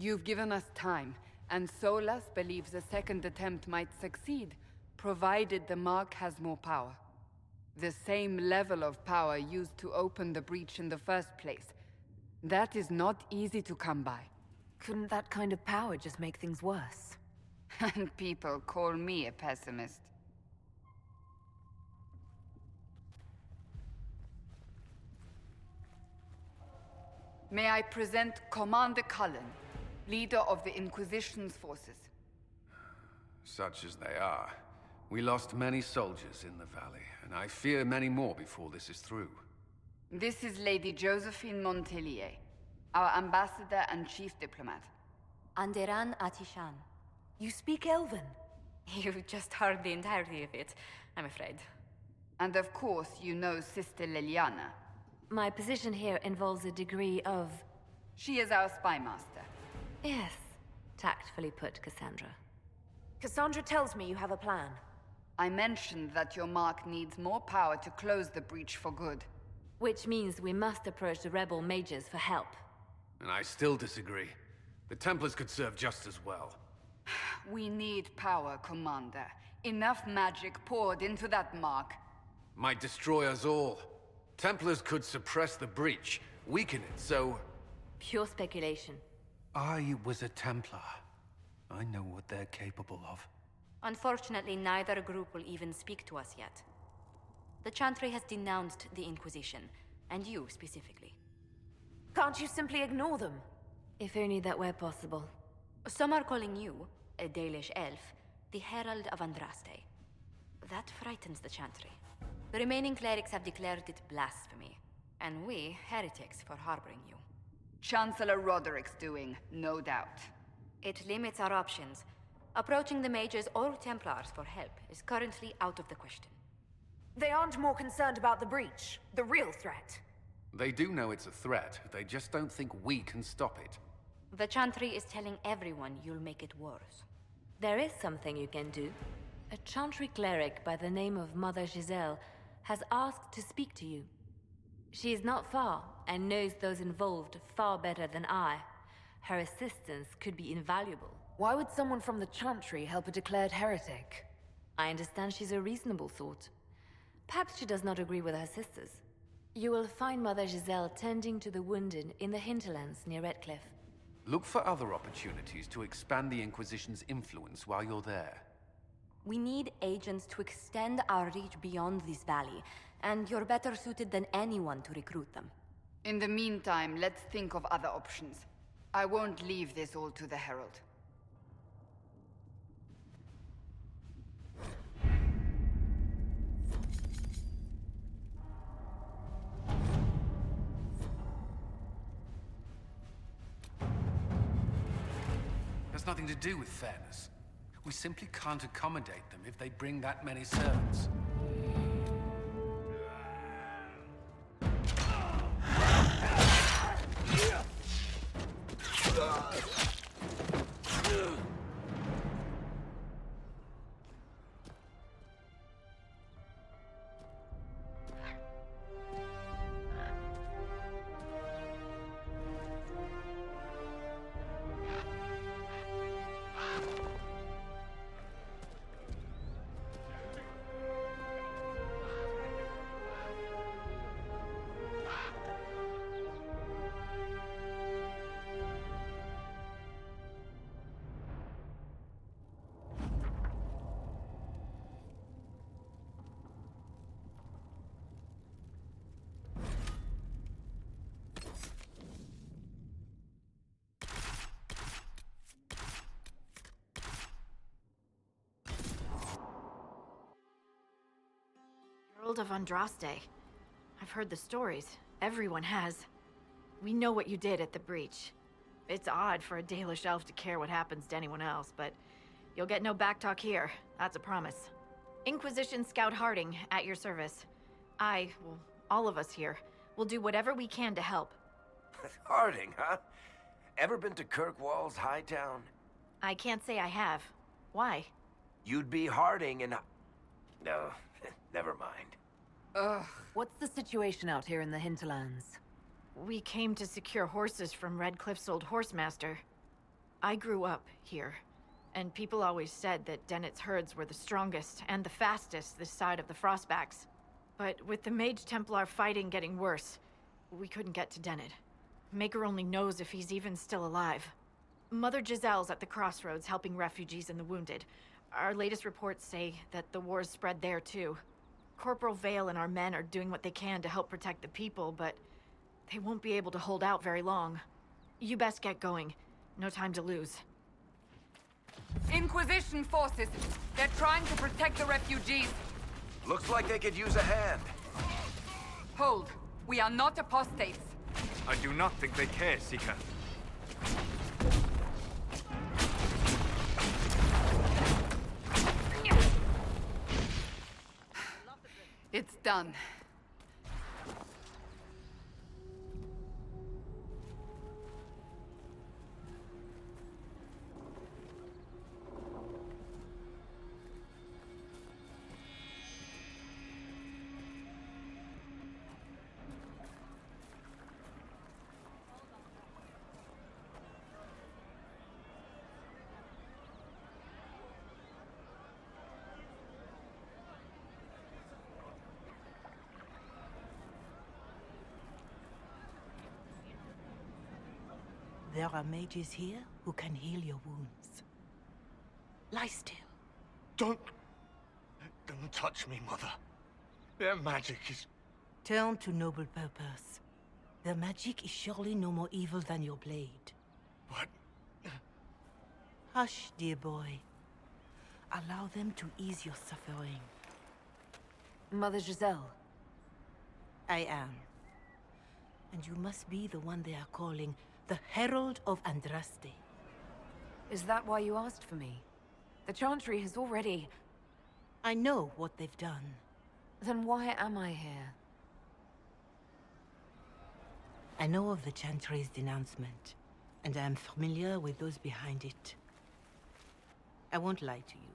You've given us time, and Solas believes a second attempt might succeed, provided the Mark has more power. The same level of power used to open the breach in the first place. That is not easy to come by. Couldn't that kind of power just make things worse? And people call me a pessimist. May I present Commander Cullen, leader of the Inquisition's forces. Such as they are. We lost many soldiers in the valley, and I fear many more before this is through. This is Lady Josephine Montelier, our ambassador and chief diplomat. Anderan Atishan. You speak Elven? You've just heard the entirety of it, I'm afraid. And of course, you know Sister Liliana. My position here involves a degree of... She is our spy master. Yes, tactfully put, Cassandra. Cassandra tells me you have a plan. I mentioned that your Mark needs more power to close the breach for good. Which means we must approach the rebel mages for help. And I still disagree. The Templars could serve just as well. We need power, Commander. Enough magic poured into that Mark. Might destroy us all. Templars could suppress the breach, weaken it, so... Pure speculation. I was a Templar. I know what they're capable of. Unfortunately, neither group will even speak to us yet. The Chantry has denounced the Inquisition, and you specifically. Can't you simply ignore them? If only that were possible. Some are calling you, a Dalish elf, the Herald of Andraste. That frightens the Chantry. The remaining clerics have declared it blasphemy, and we, heretics, for harboring you. Chancellor Roderick's doing, no doubt. It limits our options. Approaching the mages or Templars for help is currently out of the question. They aren't more concerned about the breach, the real threat. They do know it's a threat, they just don't think we can stop it. The Chantry is telling everyone you'll make it worse. There is something you can do. A Chantry cleric by the name of Mother Giselle has asked to speak to you. She is not far, and knows those involved far better than I. Her assistance could be invaluable. Why would someone from the Chantry help a declared heretic? I understand she's a reasonable sort. Perhaps she does not agree with her sisters. You will find Mother Giselle tending to the wounded in the hinterlands near Redcliffe. Look for other opportunities to expand the Inquisition's influence while you're there. We need agents to extend our reach beyond this valley, and you're better suited than anyone to recruit them. In the meantime, let's think of other options. I won't leave this all to the Herald. Has nothing to do with fairness. We simply can't accommodate them if they bring that many servants. Herald of Andraste. I've heard the stories. Everyone has. We know what you did at the breach. It's odd for a Dalish elf to care what happens to anyone else, but you'll get no backtalk here. That's a promise. Inquisition Scout Harding, at your service. Well, all of us here, will do whatever we can to help. Harding, huh? Ever been to Kirkwall's Hightown? I can't say I have. Why? You'd be Harding and... No, never mind. Ugh. What's the situation out here in the hinterlands? We came to secure horses from Redcliffe's old horsemaster. I grew up here, and people always said that Dennett's herds were the strongest and the fastest this side of the Frostbacks. But with the Mage Templar fighting getting worse, we couldn't get to Dennett. Maker only knows if he's even still alive. Mother Giselle's at the crossroads helping refugees and the wounded. Our latest reports say that the war's spread there too. Corporal Vale and our men are doing what they can to help protect the people, but they won't be able to hold out very long. You best get going. No time to lose. Inquisition forces. They're trying to protect the refugees. Looks like they could use a hand. Hold. We are not apostates. I do not think they care, Seeker. It's done. There are mages here who can heal your wounds. Lie still. Don't touch me, Mother. Their magic is... Turn to noble purpose. Their magic is surely no more evil than your blade. What? Hush, dear boy. Allow them to ease your suffering. Mother Giselle. I am. And you must be the one they are calling the Herald of Andraste. Is that why you asked for me? The Chantry has already... I know what they've done. Then why am I here? I know of the Chantry's denouncement, and I am familiar with those behind it. I won't lie to you.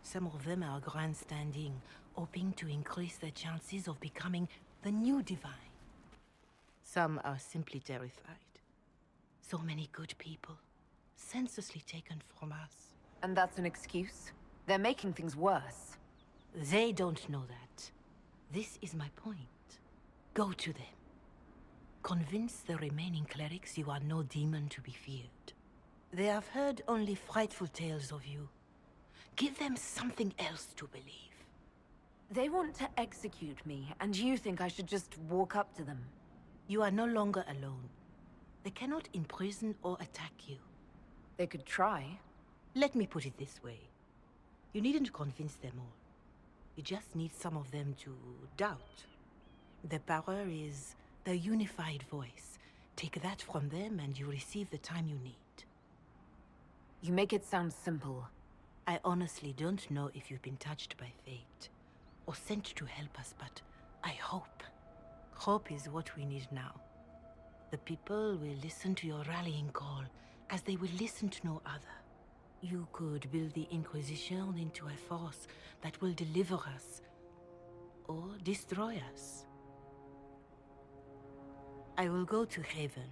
Some of them are grandstanding, hoping to increase their chances of becoming the new divine. Some are simply terrified. So many good people, senselessly taken from us. And that's an excuse? They're making things worse. They don't know that. This is my point. Go to them. Convince the remaining clerics you are no demon to be feared. They have heard only frightful tales of you. Give them something else to believe. They want to execute me, and you think I should just walk up to them? You are no longer alone. They cannot imprison or attack you. They could try. Let me put it this way. You needn't convince them all. You just need some of them to doubt. Their power is their unified voice. Take that from them and you receive the time you need. You make it sound simple. I honestly don't know if you've been touched by fate, or sent to help us, but I hope. Hope is what we need now. The people will listen to your rallying call, as they will listen to no other. You could build the Inquisition into a force that will deliver us, or destroy us. I will go to Haven,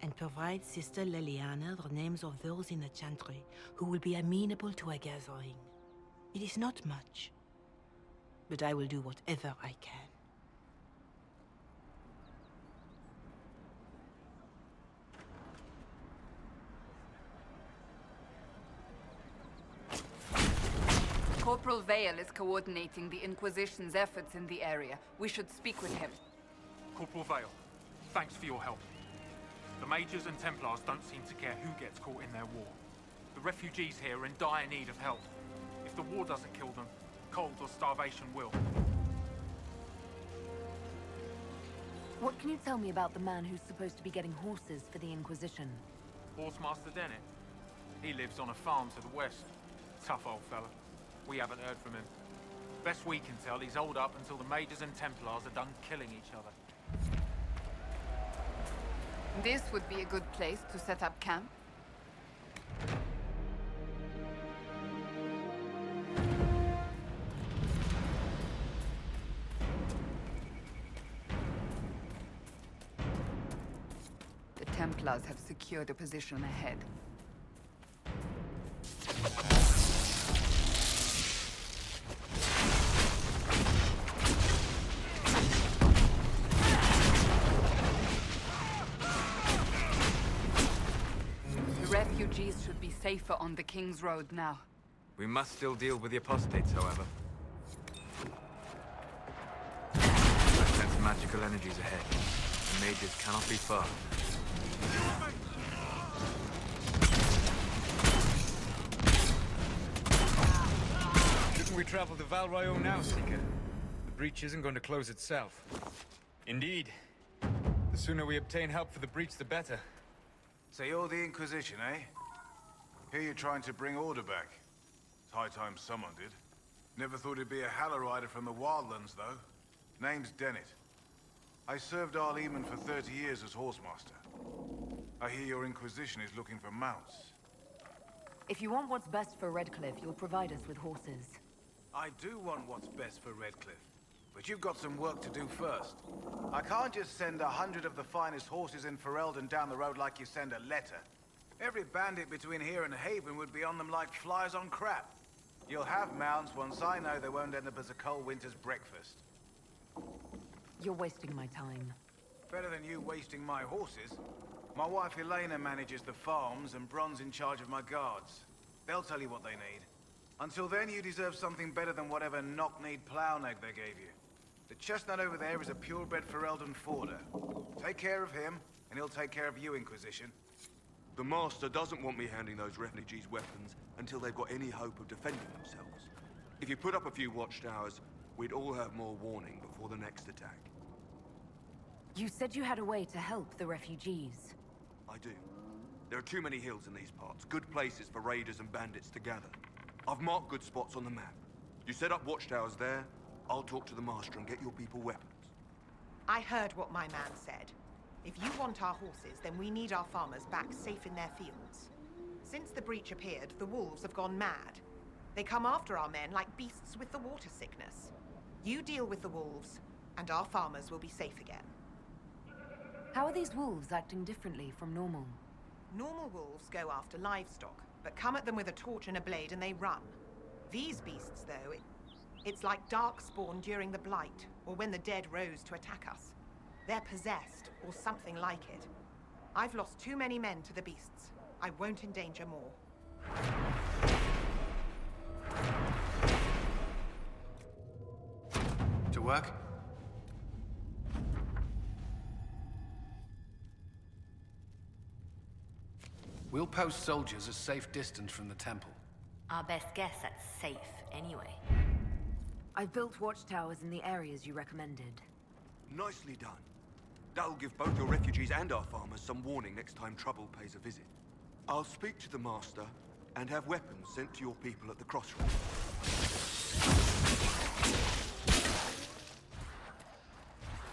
and provide Sister Leliana the names of those in the Chantry who will be amenable to a gathering. It is not much, but I will do whatever I can. Corporal Vale is coordinating the Inquisition's efforts in the area. We should speak with him. Corporal Vale, thanks for your help. The Mages and Templars don't seem to care who gets caught in their war. The refugees here are in dire need of help. If the war doesn't kill them, cold or starvation will. What can you tell me about the man who's supposed to be getting horses for the Inquisition? Horsemaster Dennett. He lives on a farm to the west. Tough old fella. We haven't heard from him. Best we can tell, he's holed up until the Mages and Templars are done killing each other. This would be a good place to set up camp. The Templars have secured a position ahead. refugees should be safer on the King's Road now. We must still deal with the apostates, however. I sense magical energies ahead. The mages cannot be far. Shouldn't we travel to Val Royeaux now, Seeker? The breach isn't going to close itself. Indeed. The sooner we obtain help for the breach, the better. So you're the Inquisition, eh? Here you're trying to bring order back. It's high time someone did. Never thought it'd be a Hallow-Rider from the Wildlands, though. Name's Dennett. I served Arleman for 30 years as Horsemaster. I hear your Inquisition is looking for mounts. If you want what's best for Redcliffe, you'll provide us with horses. I do want what's best for Redcliffe. But you've got some work to do first. I can't just send 100 of the finest horses in Ferelden down the road like you send a letter. Every bandit between here and Haven would be on them like flies on crap. You'll have mounts once I know they won't end up as a cold winter's breakfast. You're wasting my time. Better than you wasting my horses. My wife Elena manages the farms and Bron's in charge of my guards. They'll tell you what they need. Until then, you deserve something better than whatever knock-kneed plow-neg they gave you. The chestnut over there is a purebred Ferelden forder. Take care of him, and he'll take care of you, Inquisition. The Master doesn't want me handing those refugees weapons until they've got any hope of defending themselves. If you put up a few watchtowers, we'd all have more warning before the next attack. You said you had a way to help the refugees. I do. There are too many hills in these parts, good places for raiders and bandits to gather. I've marked good spots on the map. You set up watchtowers there, I'll talk to the Master and get your people weapons. I heard what my man said. If you want our horses, then we need our farmers back safe in their fields. Since the breach appeared, the wolves have gone mad. They come after our men like beasts with the water sickness. You deal with the wolves, and our farmers will be safe again. How are these wolves acting differently from normal? Normal wolves go after livestock, but come at them with a torch and a blade and they run. These beasts, though, it's like Darkspawn during the Blight, or when the dead rose to attack us. They're possessed, or something like it. I've lost too many men to the beasts. I won't endanger more. To work? We'll post soldiers a safe distance from the temple. Our best guess at safe, anyway. I've built watchtowers in the areas you recommended. Nicely done. That'll give both your refugees and our farmers some warning next time trouble pays a visit. I'll speak to the Master and have weapons sent to your people at the crossroads.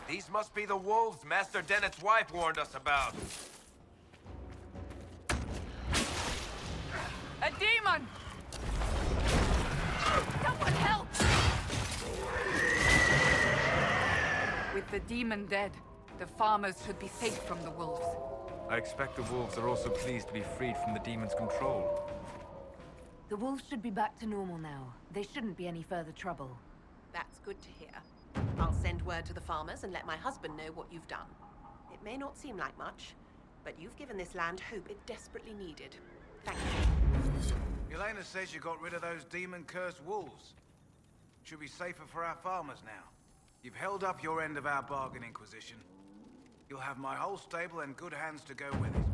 These must be the wolves Master Dennett's wife warned us about. A demon! Someone help! With the demon dead, the farmers should be safe from the wolves. I expect the wolves are also pleased to be freed from the demon's control. The wolves should be back to normal now. They shouldn't be any further trouble. That's good to hear. I'll send word to the farmers and let my husband know what you've done. It may not seem like much, but you've given this land hope it desperately needed. Thank you. Elena says you got rid of those demon-cursed wolves. Should be safer for our farmers now. You've held up your end of our bargain, Inquisition. You'll have my whole stable and good hands to go with it.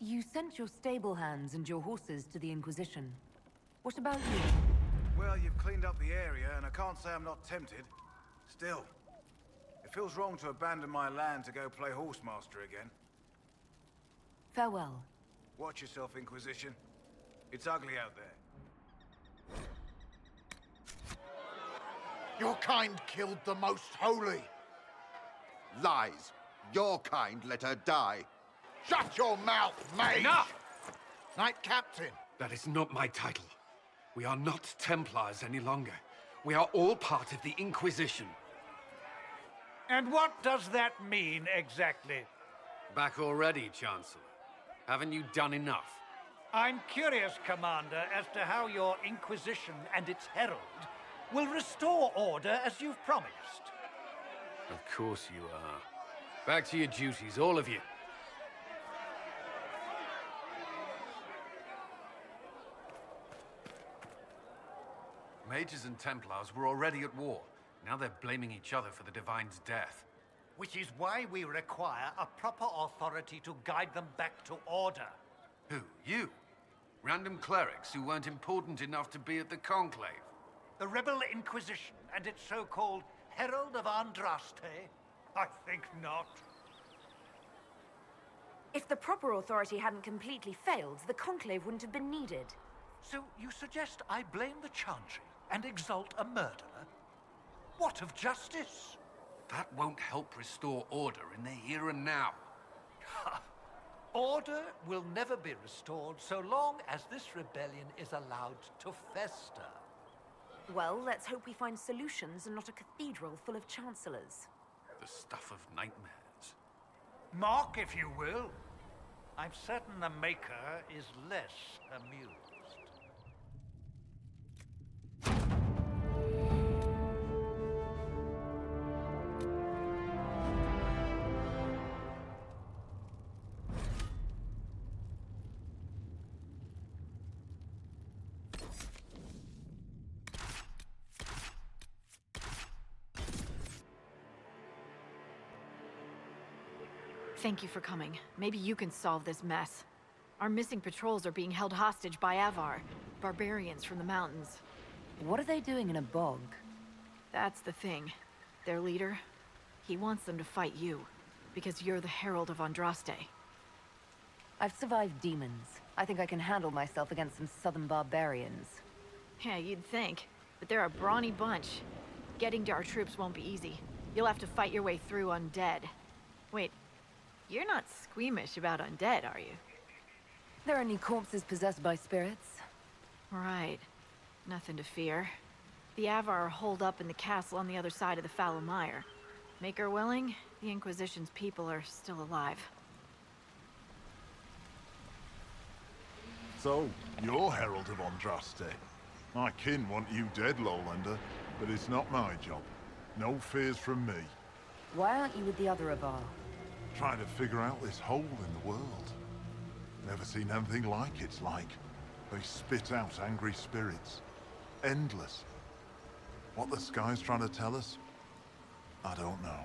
You sent your stable hands and your horses to the Inquisition. What about you? Well, you've cleaned up the area, and I can't say I'm not tempted. Still, it feels wrong to abandon my land to go play Horsemaster again. Farewell. Watch yourself, Inquisition. It's ugly out there. Your kind killed the most holy. Lies. Your kind let her die. Shut your mouth, mage! Enough! Knight Captain. That is not my title. We are not Templars any longer. We are all part of the Inquisition. And what does that mean, exactly? Back already, Chancellor. Haven't you done enough? I'm curious, Commander, as to how your Inquisition and its Herald will restore order as you've promised. Of course you are. Back to your duties, all of you. Mages and Templars were already at war. Now they're blaming each other for the Divine's death. Which is why we require a proper authority to guide them back to order. Who? You? Random clerics who weren't important enough to be at the Conclave? The Rebel Inquisition and its so-called Herald of Andraste? I think not. If the proper authority hadn't completely failed, the Conclave wouldn't have been needed. So you suggest I blame the Chantry and exalt a murderer? What of justice? That won't help restore order in the here and now. Order will never be restored so long as this rebellion is allowed to fester. Well, let's hope we find solutions and not a cathedral full of chancellors. The stuff of nightmares. Mock, if you will. I'm certain the Maker is less amused. Thank you for coming. Maybe you can solve this mess. Our missing patrols are being held hostage by Avar, barbarians from the mountains. What are they doing in a bog? That's the thing. Their leader, he wants them to fight you, because you're the Herald of Andraste. I've survived demons. I think I can handle myself against some southern barbarians. Yeah, you'd think, but they're a brawny bunch. Getting to our troops won't be easy. You'll have to fight your way through undead. Wait, you're not squeamish about undead, are you? There are any corpses possessed by spirits? Right. Nothing to fear. The Avar are holed up in the castle on the other side of the Fallow Mire. Maker willing, the Inquisition's people are still alive. So, you're Herald of Andraste. My kin want you dead, Lowlander, but it's not my job. No fears from me. Why aren't you with the other Avar? Trying to figure out this hole in the world. Never seen anything like it's like. They spit out angry spirits. Endless. What the sky's trying to tell us? I don't know.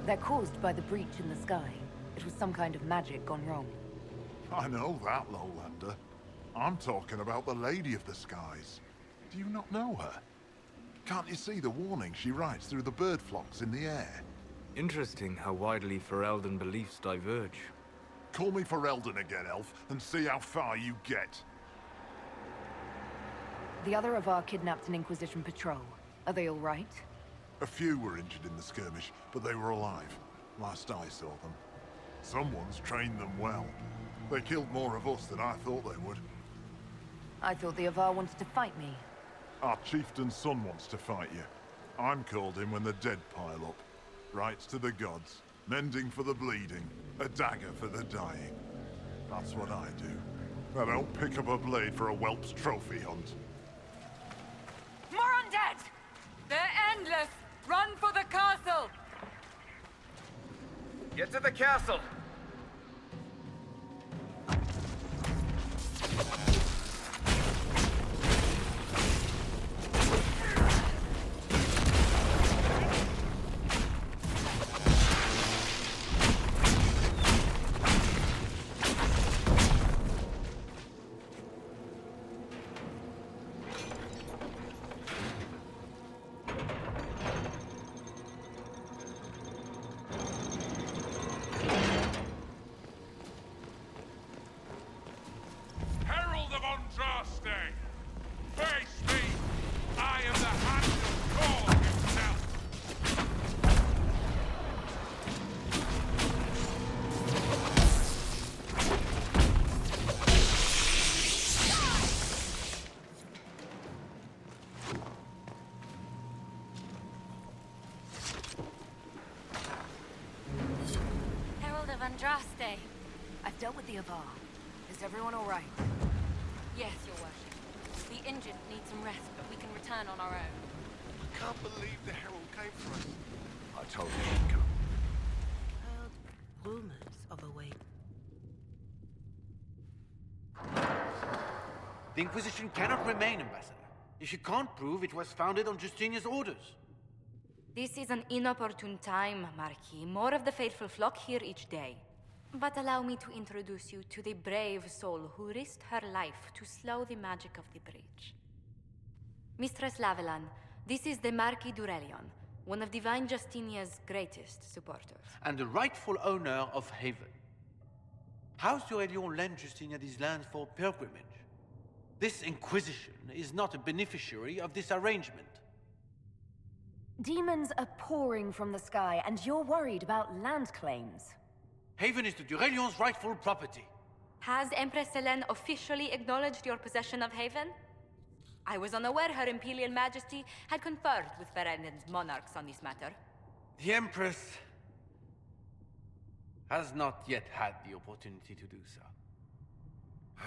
They're caused by the breach in the sky. It was some kind of magic gone wrong. I know that, Lowlander. I'm talking about the Lady of the Skies. Do you not know her? Can't you see the warning she writes through the bird flocks in the air? Interesting how widely Ferelden beliefs diverge. Call me Ferelden again, Elf, and see how far you get. The other Avar kidnapped an Inquisition patrol. Are they all right? A few were injured in the skirmish, but they were alive. Last I saw them. Someone's trained them well. They killed more of us than I thought they would. I thought the Avar wanted to fight me. Our chieftain's son wants to fight you. I'm called in when the dead pile up. Rites to the gods, mending for the bleeding, a dagger for the dying. That's what I do. I don't pick up a blade for a whelp's trophy hunt. More undead! They're endless! Run for the castle! Get to the castle! Herald of Andraste! Face me! I am the Hand of God himself! Herald of Andraste. I've dealt with the Avar. Is everyone all right? Yes, Your Worship. The injured need some rest, but we can return on our own. I can't believe the Herald came for us. I told you he'd come. Heard rumors of a way. The Inquisition cannot remain, Ambassador, if you can't prove it was founded on Justinia's orders. This is an inopportune time, Marquis. More of the faithful flock here each day. But allow me to introduce you to the brave soul who risked her life to slow the magic of the breach. Mistress Lavelan, this is the Marquis d'Aurelion, one of Divine Justinia's greatest supporters. And the rightful owner of Haven. House d'Aurelion lent Justinia these lands for pilgrimage. This Inquisition is not a beneficiary of this arrangement. Demons are pouring from the sky, and you're worried about land claims. Haven is the d'Aurelion's rightful property. Has Empress Selene officially acknowledged your possession of Haven? I was unaware Her Imperial Majesty had conferred with Ferenden's monarchs on this matter. The Empress has not yet had the opportunity to do so.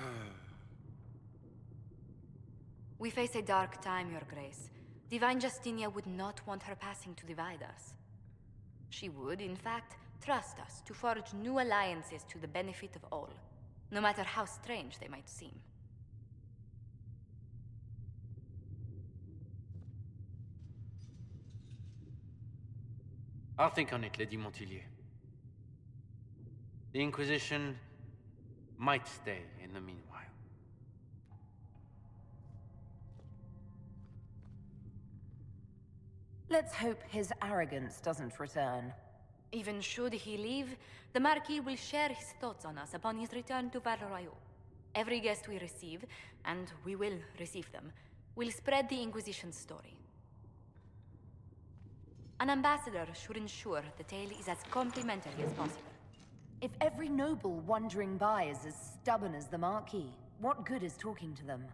We face a dark time, Your Grace. Divine Justinia would not want her passing to divide us. She would, in fact, trust us to forge new alliances to the benefit of all, no matter how strange they might seem. I'll think on it, Lady Montillier. The Inquisition might stay in the meanwhile. Let's hope his arrogance doesn't return. Even should he leave, the Marquis will share his thoughts on us upon his return to Val Royeaux. Every guest we receive, and we will receive them, will spread the Inquisition's story. An ambassador should ensure the tale is as complimentary as possible. If every noble wandering by is as stubborn as the Marquis, what good is talking to them?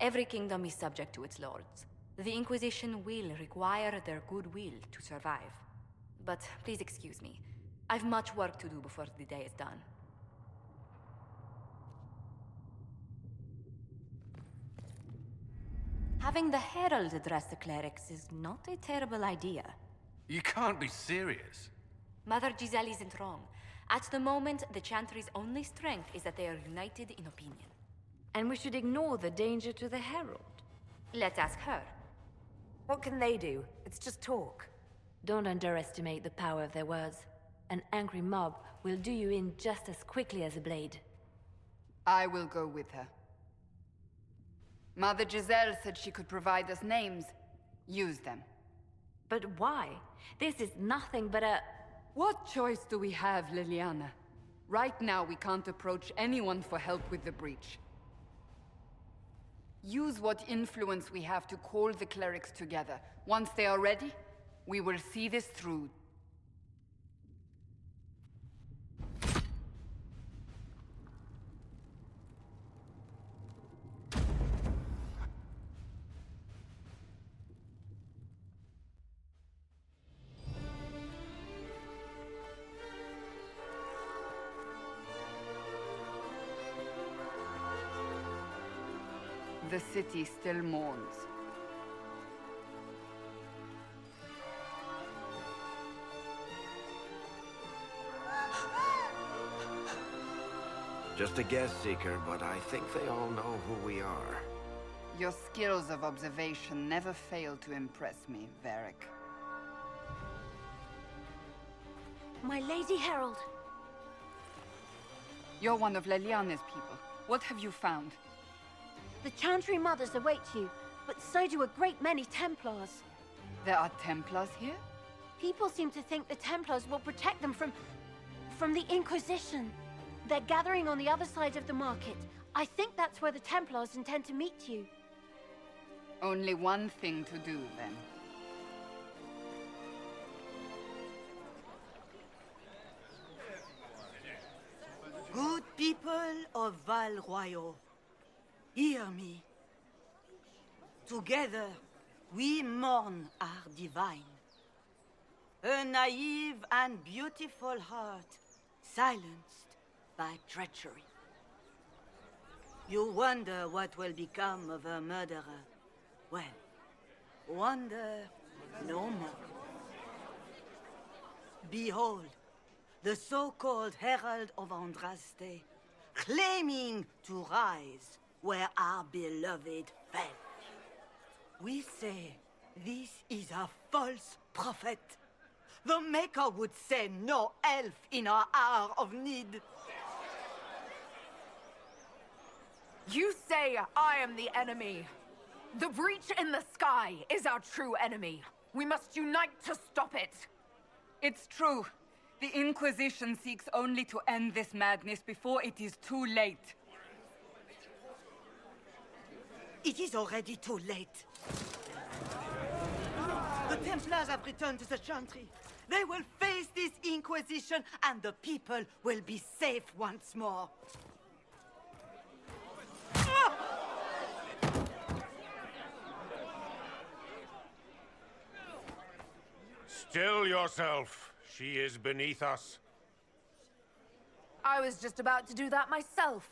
Every kingdom is subject to its lords. The Inquisition will require their goodwill to survive. But please excuse me. I've much work to do before the day is done. Having the Herald address the clerics is not a terrible idea. You can't be serious. Mother Giselle isn't wrong. At the moment, the Chantry's only strength is that they are united in opinion. And we should ignore the danger to the Herald. Let's ask her. What can they do? It's just talk. Don't underestimate the power of their words. An angry mob will do you in just as quickly as a blade. I will go with her. Mother Giselle said she could provide us names. Use them. But why? This is nothing but a... What choice do we have, Liliana? Right now, we can't approach anyone for help with the breach. Use what influence we have to call the clerics together. Once they are ready, we will see this through. The city still mourns. Just a guess, Seeker, but I think they all know who we are. Your skills of observation never fail to impress me, Varric. My Lady Herald. You're one of Leliana's people. What have you found? The Chantry Mothers await you, but so do a great many Templars. There are Templars here? People seem to think the Templars will protect them from the Inquisition. They're gathering on the other side of the market. I think that's where the Templars intend to meet you. Only one thing to do, then. Good people of Val Royeaux, hear me. Together, we mourn our divine. A naive and beautiful heart, silenced by treachery. You wonder what will become of a murderer. Well, wonder no more. Behold, the so-called Herald of Andraste, claiming to rise where our beloved fell. We say this is a false prophet. The Maker would send no elf in our hour of need. You say I am the enemy. The breach in the sky is our true enemy. We must unite to stop it. It's true. The Inquisition seeks only to end this madness before it is too late. It is already too late. The Templars have returned to the Chantry. They will face this Inquisition, and the people will be safe once more. Still yourself. She is beneath us. I was just about to do that myself.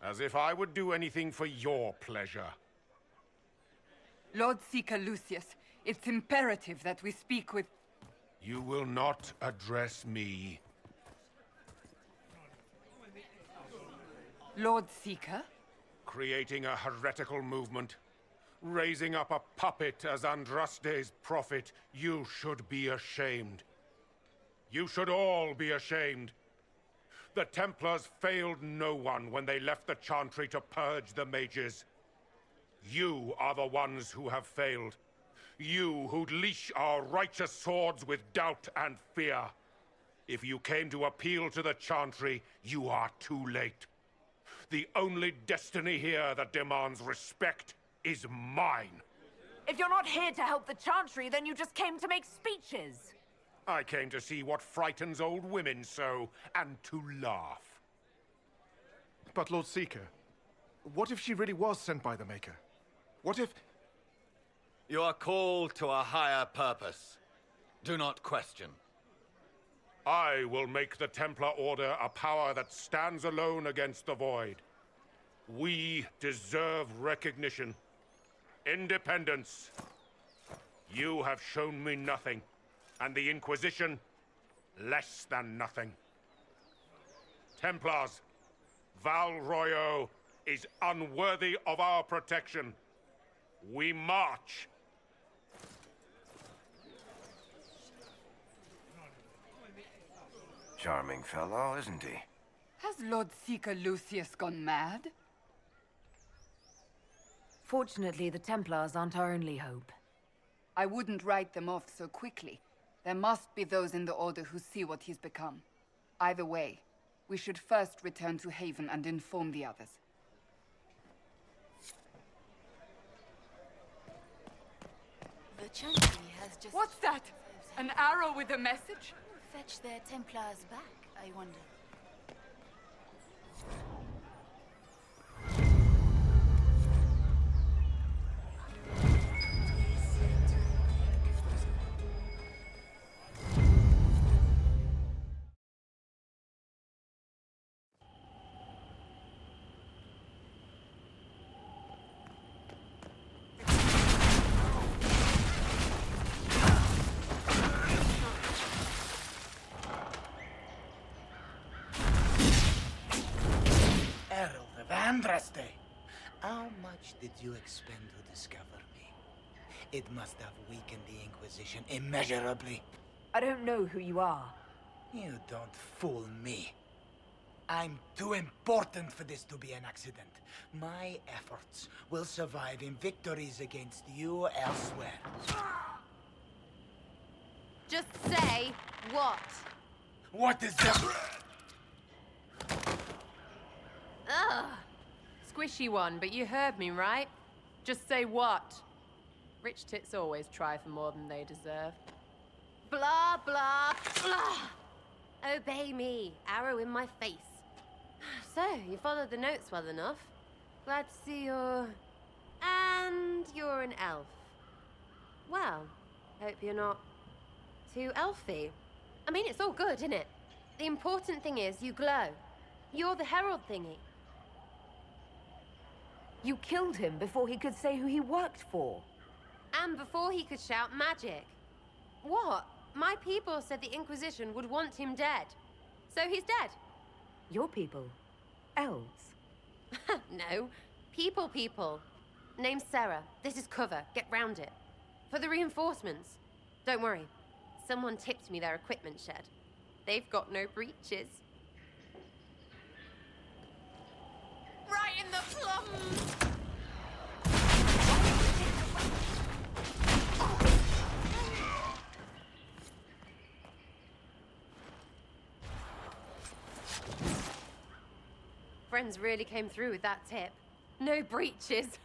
As if I would do anything for your pleasure. Lord Seeker Lucius, it's imperative that we speak with... You will not address me. Lord Seeker? Creating a heretical movement. Raising up a puppet as Andraste's prophet. You should be ashamed. You should all be ashamed. The Templars failed no one when they left the Chantry to purge the mages. You are the ones who have failed. You who'd leash our righteous swords with doubt and fear. If you came to appeal to the Chantry, you are too late. The only destiny here that demands respect is mine. If you're not here to help the Chantry, then you just came to make speeches. I came to see what frightens old women so, and to laugh. But Lord Seeker, what if she really was sent by the Maker? What if... You are called to a higher purpose. Do not question. I will make the Templar Order a power that stands alone against the Void. We deserve recognition. Independence. You have shown me nothing, and the Inquisition, less than nothing. Templars, Val Royeaux is unworthy of our protection. We march. Charming fellow, isn't he? Has Lord Seeker Lucius gone mad? Fortunately, the Templars aren't our only hope. I wouldn't write them off so quickly. There must be those in the Order who see what he's become. Either way, we should first return to Haven and inform the others. The Chantry has just... What's that? An arrow with a message? Fetch their Templars back, I wonder. Herald of Andraste! How much did you expend to discover me? It must have weakened the Inquisition immeasurably. I don't know who you are. You don't fool me. I'm too important for this to be an accident. My efforts will survive in victories against you elsewhere. Just say what? What is that? Ugh. Squishy one, but you heard me, right? Just say what? Rich tits always try for more than they deserve. Blah, blah, blah! Obey me. Arrow in my face. So, you followed the notes well enough. Glad to see you're... And you're an elf. Well, hope you're not too elfy. I mean, it's all good, isn't it? The important thing is you glow. You're the herald thingy. You killed him before he could say who he worked for. And before he could shout magic. What? My people said the Inquisition would want him dead. So he's dead. Your people? Elves? No. People. Name's Sarah. This is cover. Get round it. For the reinforcements. Don't worry. Someone tipped me their equipment shed. They've got no breaches. Right in the plums! Friends really came through with that tip. No breaches.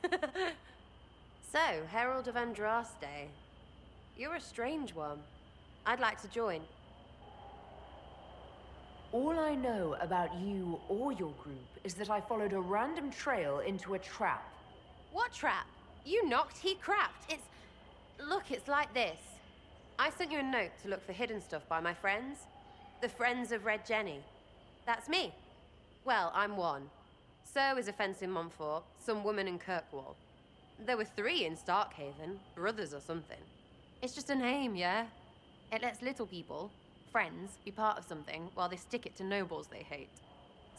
So, Herald of Andraste. You're a strange one. I'd like to join. All I know about you or your group is that I followed a random trail into a trap. What trap? You knocked, he crapped. Look, it's like this. I sent you a note to look for hidden stuff by my friends. The Friends of Red Jenny. That's me. Well, I'm one. So is a fence in Montfort, some woman in Kirkwall. There were 3 in Starkhaven, brothers or something. It's just a name, yeah? It lets little people, friends, be part of something while they stick it to nobles they hate.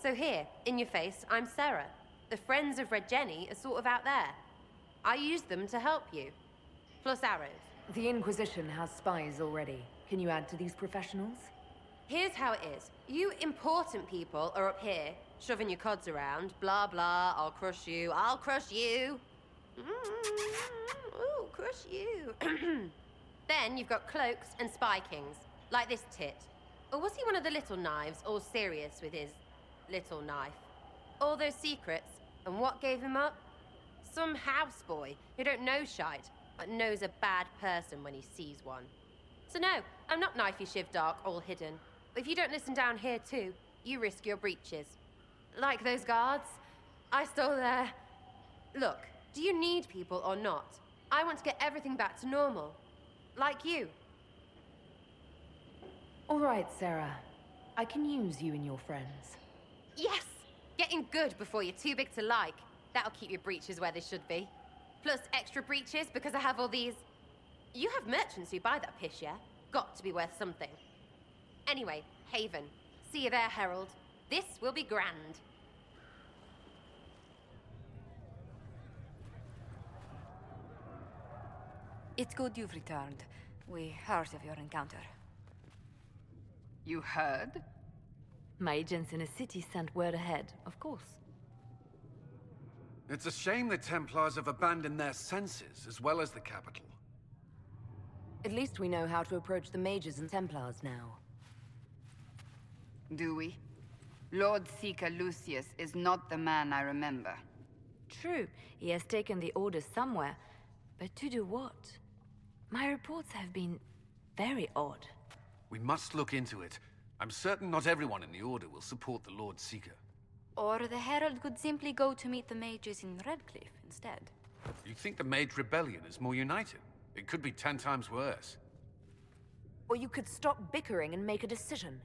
So here, in your face, I'm Sarah. The Friends of Red Jenny are sort of out there. I use them to help you. Plus arrows. The Inquisition has spies already. Can you add to these professionals? Here's how it is. You important people are up here, shoving your cods around. Blah, blah, I'll crush you, I'll crush you. Ooh, crush you. Then you've got cloaks and spy kings, like this tit. Or was he one of the little knives, all serious with his little knife? All those secrets, and what gave him up? Some houseboy who don't know shite, but knows a bad person when he sees one. So no, I'm not knifey shiv dark, all hidden. If you don't listen down here too, you risk your breeches. Like those guards, I stole their... Look, do you need people or not? I want to get everything back to normal. Like you. All right, Sarah. I can use you and your friends. Yes! Getting good before you're too big to like. That'll keep your breeches where they should be. Plus extra breeches because I have all these... You have merchants who buy that piss, yeah? Got to be worth something. Anyway, Haven. See you there, Herald. This will be grand. It's good you've returned. We heard of your encounter. You heard? My agents in the city sent word ahead, of course. It's a shame the Templars have abandoned their senses, as well as the capital. At least we know how to approach the mages and Templars now. Do we? Lord Seeker Lucius is not the man I remember. True, he has taken the orders somewhere, but to do what? My reports have been very odd. We must look into it. I'm certain not everyone in the Order will support the Lord Seeker. Or the Herald could simply go to meet the mages in Redcliffe instead. You think the Mage Rebellion is more united? It could be 10 times worse. Or you could stop bickering and make a decision.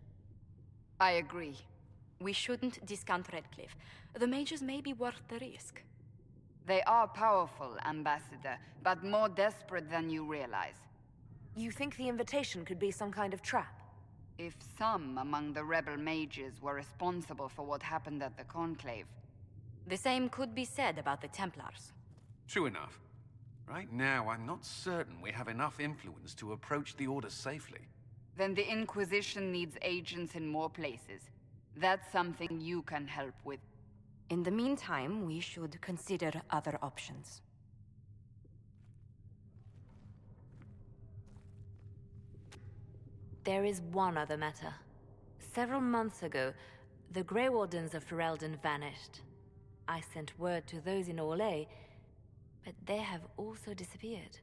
I agree. We shouldn't discount Redcliffe. The mages may be worth the risk. They are powerful, Ambassador, but more desperate than you realize. You think the invitation could be some kind of trap? If some among the rebel mages were responsible for what happened at the Conclave... The same could be said about the Templars. True enough. Right now, I'm not certain we have enough influence to approach the Order safely. Then the Inquisition needs agents in more places. That's something you can help with. In the meantime, we should consider other options. There is one other matter. Several months ago, the Grey Wardens of Ferelden vanished. I sent word to those in Orlais, but they have also disappeared.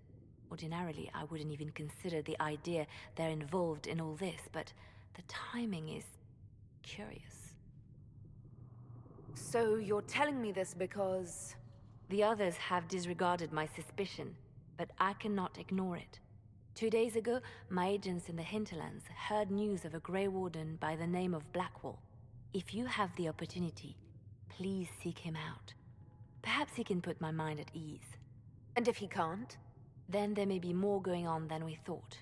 Ordinarily, I wouldn't even consider the idea they're involved in all this, but the timing is curious. So you're telling me this because... The others have disregarded my suspicion, but I cannot ignore it. 2 days ago, my agents in the hinterlands heard news of a Grey Warden by the name of Blackwall. If you have the opportunity, please seek him out. Perhaps he can put my mind at ease. And if he can't? Then there may be more going on than we thought.